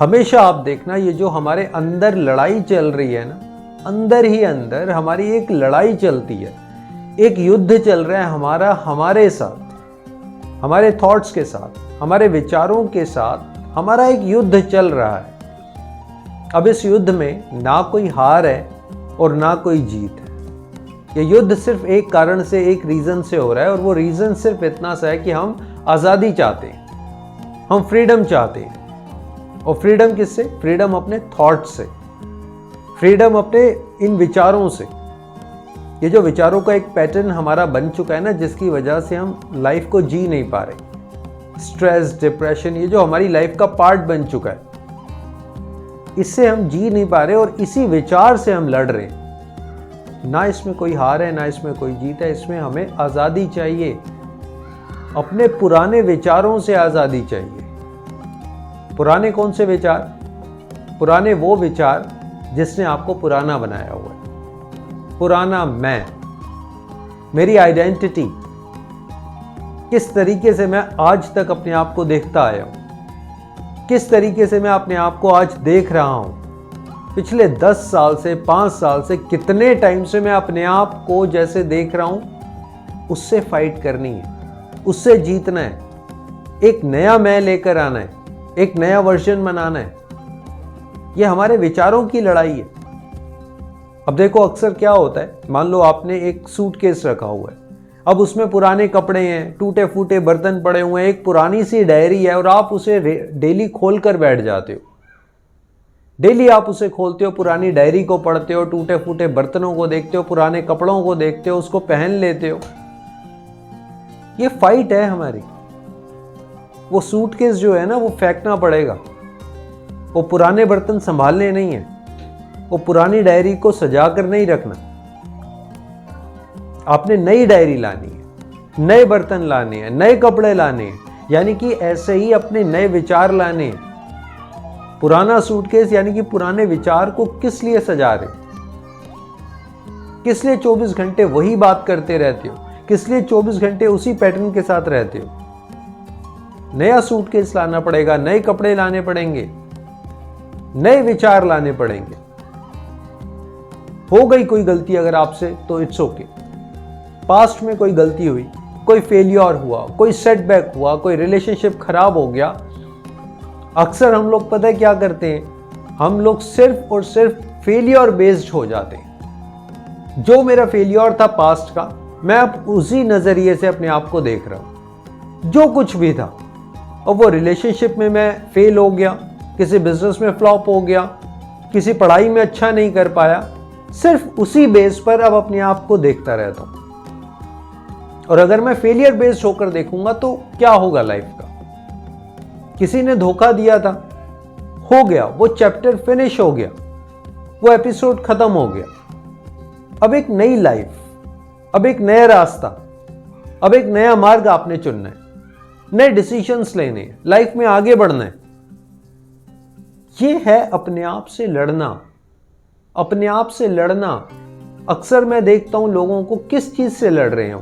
हमेशा आप देखना, ये जो हमारे अंदर लड़ाई चल रही है ना, अंदर ही अंदर हमारी एक लड़ाई चलती है, एक युद्ध चल रहा है हमारा, हमारे साथ, हमारे थॉट्स के साथ, हमारे विचारों के साथ हमारा एक युद्ध चल रहा है। अब इस युद्ध में ना कोई हार है और ना कोई जीत है। ये युद्ध सिर्फ एक कारण से, एक रीजन से हो रहा है, और वो रीजन सिर्फ इतना सा है कि हम आज़ादी चाहते हैं, हम फ्रीडम चाहते हैं। और फ्रीडम किससे? फ्रीडम अपने थॉट से, फ्रीडम अपने इन विचारों से। ये जो विचारों का एक पैटर्न हमारा बन चुका है ना, जिसकी वजह से हम लाइफ को जी नहीं पा रहे, स्ट्रेस, डिप्रेशन, ये जो हमारी लाइफ का पार्ट बन चुका है, इससे हम जी नहीं पा रहे और इसी विचार से हम लड़ रहे हैं। ना इसमें कोई हार है, ना इसमें कोई जीत है, इसमें हमें आज़ादी चाहिए, अपने पुराने विचारों से आज़ादी चाहिए। पुराने कौन से विचार? पुराने वो विचार जिसने आपको पुराना बनाया हुआ है। पुराना मैं, मेरी आइडेंटिटी, किस तरीके से मैं आज तक अपने आप को देखता आया हूं, किस तरीके से मैं अपने आप को आज देख रहा हूं, पिछले 10 साल से, 5 साल से, कितने टाइम से मैं अपने आप को जैसे देख रहा हूं, उससे फाइट करनी है, उससे जीतना है, एक नया मैं लेकर आना है, एक नया वर्जन बनाना है। यह हमारे विचारों की लड़ाई है। अब देखो, अक्सर क्या होता है, मान लो आपने एक सूटकेस रखा हुआ है, अब उसमें पुराने कपड़े हैं, टूटे फूटे बर्तन पड़े हुए हैं, एक पुरानी सी डायरी है, और आप उसे डेली खोल कर बैठ जाते हो। डेली आप उसे खोलते हो, पुरानी डायरी को पढ़ते हो, टूटे फूटे बर्तनों को देखते हो, पुराने कपड़ों को देखते हो, उसको पहन लेते हो। ये फाइट है हमारी। वो सूटकेस जो है ना, वो फेंकना पड़ेगा, वो पुराने बर्तन संभालने नहीं है, वो पुरानी डायरी को सजा कर नहीं रखना। आपने नई डायरी लानी है, नए बर्तन लाने हैं, नए कपड़े लाने हैं, यानी कि ऐसे ही अपने नए विचार लाने हैं। पुराना सूटकेस यानी कि पुराने विचार को किस लिए सजा रहे? किस लिए 24 घंटे वही बात करते रहते हो? किस लिए 24 घंटे उसी पैटर्न के साथ रहते हो? नया सूटकेस लाना पड़ेगा, नए कपड़े लाने पड़ेंगे, नए विचार लाने पड़ेंगे। हो गई कोई गलती अगर आपसे, तो इट्स ओके। पास्ट में कोई गलती हुई, कोई फेलियर हुआ, कोई सेटबैक हुआ, कोई रिलेशनशिप खराब हो गया, अक्सर हम लोग पता है क्या करते हैं, हम लोग सिर्फ और सिर्फ फेलियर बेस्ड हो जाते हैं। जो मेरा फेलियर था पास्ट का, मैं अब उसी नजरिए से अपने आप को देख रहा हूं। जो कुछ भी था, और वो रिलेशनशिप में मैं फेल हो गया, किसी बिजनेस में फ्लॉप हो गया, किसी पढ़ाई में अच्छा नहीं कर पाया, सिर्फ उसी बेस पर अब अपने आप को देखता रहता हूं। और अगर मैं फेलियर बेस्ड होकर देखूंगा तो क्या होगा लाइफ का? किसी ने धोखा दिया था, हो गया, वो चैप्टर फिनिश हो गया, वो एपिसोड खत्म हो गया। अब एक नई लाइफ, अब एक नया रास्ता, अब एक नया मार्ग आपने चुनना है, नए डिसीजंस लेने हैं, लाइफ में आगे बढ़ना है। ये है अपने आप से लड़ना। अपने आप से लड़ना। अक्सर मैं देखता हूं लोगों को, किस चीज से लड़ रहे हैं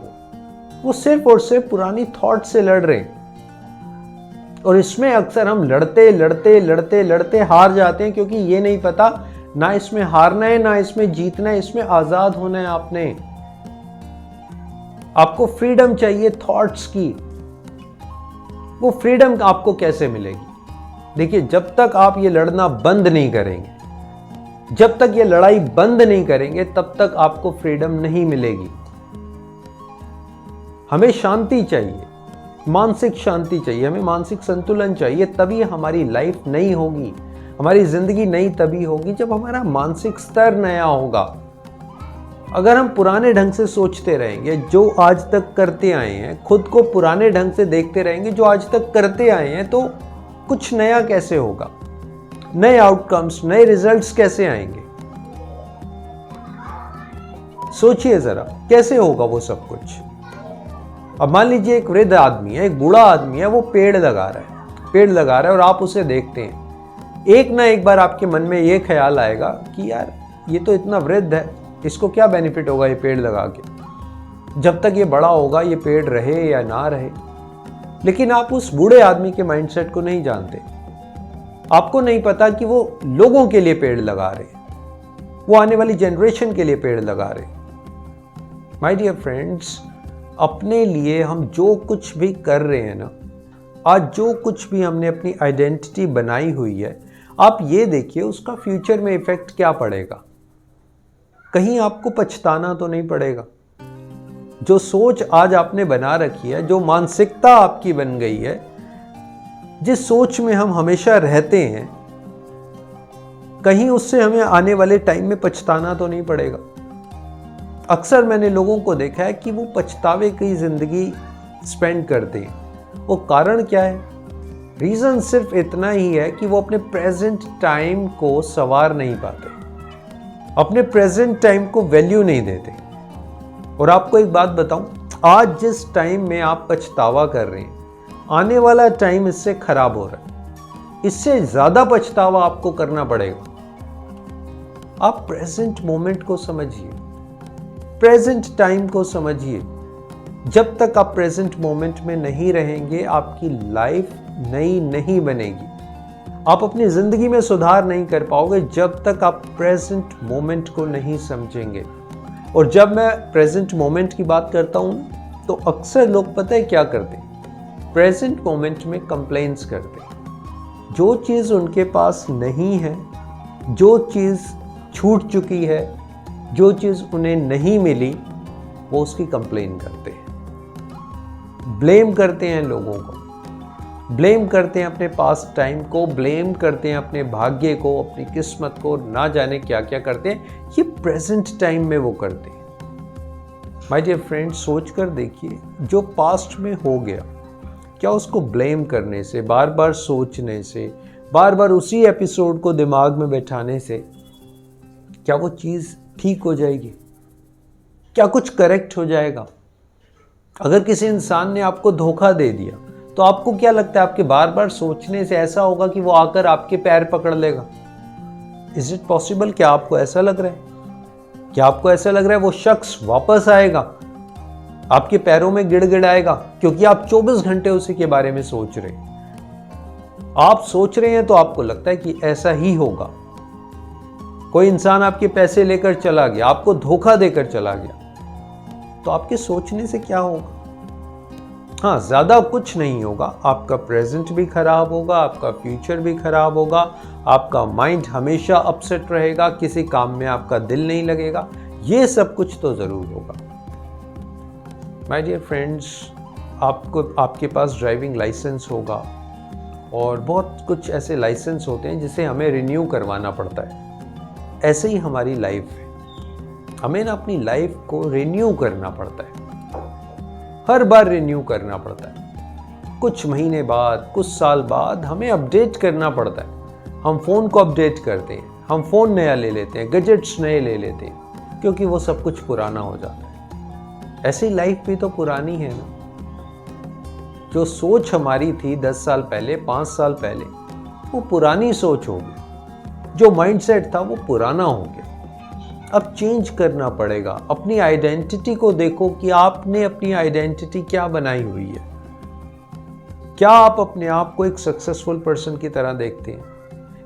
वो सिर्फ और सिर्फ पुरानी थॉट से लड़ रहे हैं। और इसमें अक्सर हम लड़ते लड़ते लड़ते लड़ते हार जाते हैं, क्योंकि ये नहीं पता ना इसमें हारना है, ना इसमें जीतना है, इसमें आजाद होना है। आपको फ्रीडम चाहिए थॉट्स की। वो फ्रीडम आपको कैसे मिलेगी? देखिए, जब तक आप ये लड़ना बंद नहीं करेंगे, जब तक ये लड़ाई बंद नहीं करेंगे, तब तक आपको फ्रीडम नहीं मिलेगी। हमें शांति चाहिए, मानसिक शांति चाहिए, हमें मानसिक संतुलन चाहिए, तभी हमारी लाइफ नई होगी, हमारी जिंदगी नई तभी होगी जब हमारा मानसिक स्तर नया होगा। अगर हम पुराने ढंग से सोचते रहेंगे, जो आज तक करते आए हैं, खुद को पुराने ढंग से देखते रहेंगे जो आज तक करते आए हैं, तो कुछ नया कैसे होगा? नए आउटकम्स, नए रिजल्ट्स कैसे आएंगे? सोचिए जरा, कैसे होगा वो सब कुछ? अब मान लीजिए एक वृद्ध आदमी है, एक बूढ़ा आदमी है, वो पेड़ लगा रहा है और आप उसे देखते हैं। एक ना एक बार आपके मन में ये ख्याल आएगा कि यार, ये तो इतना वृद्ध है, इसको क्या बेनिफिट होगा ये पेड़ लगा के? जब तक ये बड़ा होगा, ये पेड़ रहे या ना रहे। लेकिन आप उस बूढ़े आदमी के माइंडसेट को नहीं जानते। आपको नहीं पता कि वो लोगों के लिए पेड़ लगा रहे हैं, वो आने वाली जनरेशन के लिए पेड़ लगा रहे हैं। माय डियर फ्रेंड्स, अपने लिए हम जो कुछ भी कर रहे हैं ना, आज जो कुछ भी हमने अपनी आइडेंटिटी बनाई हुई है, आप ये देखिए उसका फ्यूचर में इफेक्ट क्या पड़ेगा। कहीं आपको पछताना तो नहीं पड़ेगा। जो सोच आज आपने बना रखी है, जो मानसिकता आपकी बन गई है, जिस सोच में हम हमेशा रहते हैं, कहीं उससे हमें आने वाले टाइम में पछताना तो नहीं पड़ेगा। अक्सर मैंने लोगों को देखा है कि वो पछतावे की जिंदगी स्पेंड करते हैं। वो कारण क्या है? रीजन सिर्फ इतना ही है कि वो अपने प्रेजेंट टाइम को संवार नहीं पाते, अपने प्रेजेंट टाइम को वैल्यू नहीं देते। और आपको एक बात बताऊं, आज जिस टाइम में आप पछतावा कर रहे हैं, आने वाला टाइम इससे खराब हो रहा है। इससे ज्यादा पछतावा आपको करना पड़ेगा। आप प्रेजेंट मोमेंट को समझिए, प्रेजेंट टाइम को समझिए। जब तक आप प्रेजेंट मोमेंट में नहीं रहेंगे, आपकी लाइफ नई नहीं बनेगी। आप अपनी जिंदगी में सुधार नहीं कर पाओगे जब तक आप प्रेजेंट मोमेंट को नहीं समझेंगे। और जब मैं प्रेजेंट मोमेंट की बात करता हूं, तो अक्सर लोग पता है क्या करते हैं? प्रेजेंट मोमेंट में कंप्लेंट्स करते हैं। जो चीज़ उनके पास नहीं है, जो चीज़ छूट चुकी है, जो चीज़ उन्हें नहीं मिली, वो उसकी कंप्लेन करते हैं, ब्लेम करते हैं लोगों को, ब्लेम करते हैं अपने पास्ट टाइम को, ब्लेम करते हैं अपने भाग्य को, अपनी किस्मत को, ना जाने क्या क्या करते हैं। ये प्रेजेंट टाइम में वो करते हैं। माय डियर फ्रेंड, सोच कर देखिए, जो पास्ट में हो गया, क्या उसको ब्लेम करने से, बार बार सोचने से, बार बार उसी एपिसोड को दिमाग में बैठाने से क्या वो चीज़ ठीक हो जाएगी? क्या कुछ करेक्ट हो जाएगा? अगर किसी इंसान ने आपको धोखा दे दिया, तो आपको क्या लगता है आपके बार बार सोचने से ऐसा होगा कि वो आकर आपके पैर पकड़ लेगा? Is it possible? क्या आपको ऐसा लग रहा है? क्या आपको ऐसा लग रहा है वो शख्स वापस आएगा, आपके पैरों में गिड़गिड़ाएगा? क्योंकि आप 24 घंटे उसी के बारे में सोच रहे हैं। आप सोच रहे हैं तो आपको लगता है कि ऐसा ही होगा। कोई इंसान आपके पैसे लेकर चला गया, आपको धोखा देकर चला गया, तो आपके सोचने से क्या होगा? हाँ, ज्यादा कुछ नहीं होगा। आपका प्रेजेंट भी खराब होगा, आपका फ्यूचर भी खराब होगा, आपका माइंड हमेशा अपसेट रहेगा, किसी काम में आपका दिल नहीं लगेगा। ये सब कुछ तो जरूर होगा। माय डियर फ्रेंड्स, आपके पास ड्राइविंग लाइसेंस होगा और बहुत कुछ ऐसे लाइसेंस होते हैं जिसे हमें रिन्यू करवाना पड़ता है। ऐसे ही हमारी लाइफ है, हमें ना अपनी लाइफ को रिन्यू करना पड़ता है, हर बार रिन्यू करना पड़ता है। कुछ महीने बाद, कुछ साल बाद हमें अपडेट करना पड़ता है। हम फ़ोन को अपडेट करते हैं, हम फ़ोन नया ले लेते हैं, गैजेट्स नए ले लेते हैं, क्योंकि वो सब कुछ पुराना हो जाता है। ऐसी लाइफ भी तो पुरानी है ना। जो सोच हमारी थी 10 साल पहले, 5 साल पहले, वो पुरानी सोच होगी। जो माइंडसेट था वो पुराना हो गया। अब चेंज करना पड़ेगा। अपनी आइडेंटिटी को देखो कि आपने अपनी आइडेंटिटी क्या बनाई हुई है। क्या आप अपने आप को एक सक्सेसफुल पर्सन की तरह देखते हैं?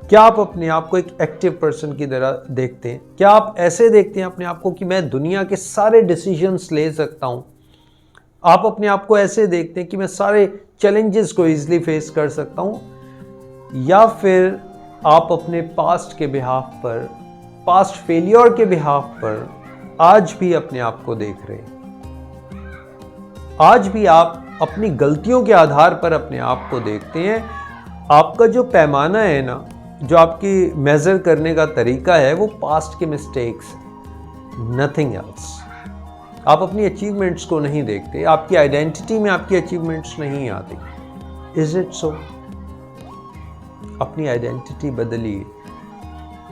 क्या आप अपने आप को एक एक्टिव पर्सन की तरह देखते हैं? क्या आप ऐसे देखते हैं अपने आप को कि मैं दुनिया के सारे डिसीजंस ले सकता हूं? आप अपने आप को ऐसे देखते हैं कि मैं सारे चैलेंजेस को इजीली फेस कर सकता हूं? या फिर आप अपने पास्ट के बिहाफ पर, पास्ट फेलियर के बिहाफ पर आज भी अपने आप को देख रहे हैं? आज भी आप अपनी गलतियों के आधार पर अपने आप को देखते हैं? आपका जो पैमाना है ना, जो आपकी मेजर करने का तरीका है, वो पास्ट के मिस्टेक्स है, नथिंग एल्स। आप अपनी अचीवमेंट्स को नहीं देखते, आपकी आइडेंटिटी में आपकी अचीवमेंट्स नहीं आती। Is it so? अपनी आइडेंटिटी बदलिए,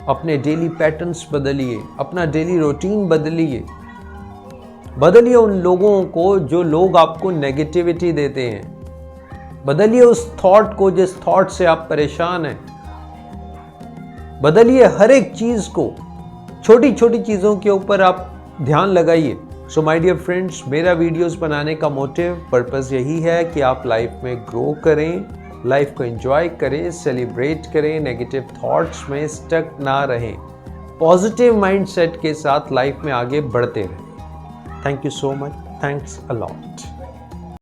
अपने डेली पैटर्न्स बदलिए, अपना डेली रूटीन बदलिए। बदलिए उन लोगों को जो लोग आपको नेगेटिविटी देते हैं। बदलिए उस थॉट को जिस थॉट से आप परेशान हैं। बदलिए हर एक चीज को, छोटी छोटी चीजों के ऊपर आप ध्यान लगाइए। सो माय डियर फ्रेंड्स, मेरा वीडियोस बनाने का मोटिव, पर्पस यही है कि आप लाइफ में ग्रो करें, लाइफ को एंजॉय करें, सेलिब्रेट करें, नेगेटिव थॉट्स में स्टक ना रहें, पॉजिटिव माइंडसेट के साथ लाइफ में आगे बढ़ते रहें। Thank you so much, thanks a lot.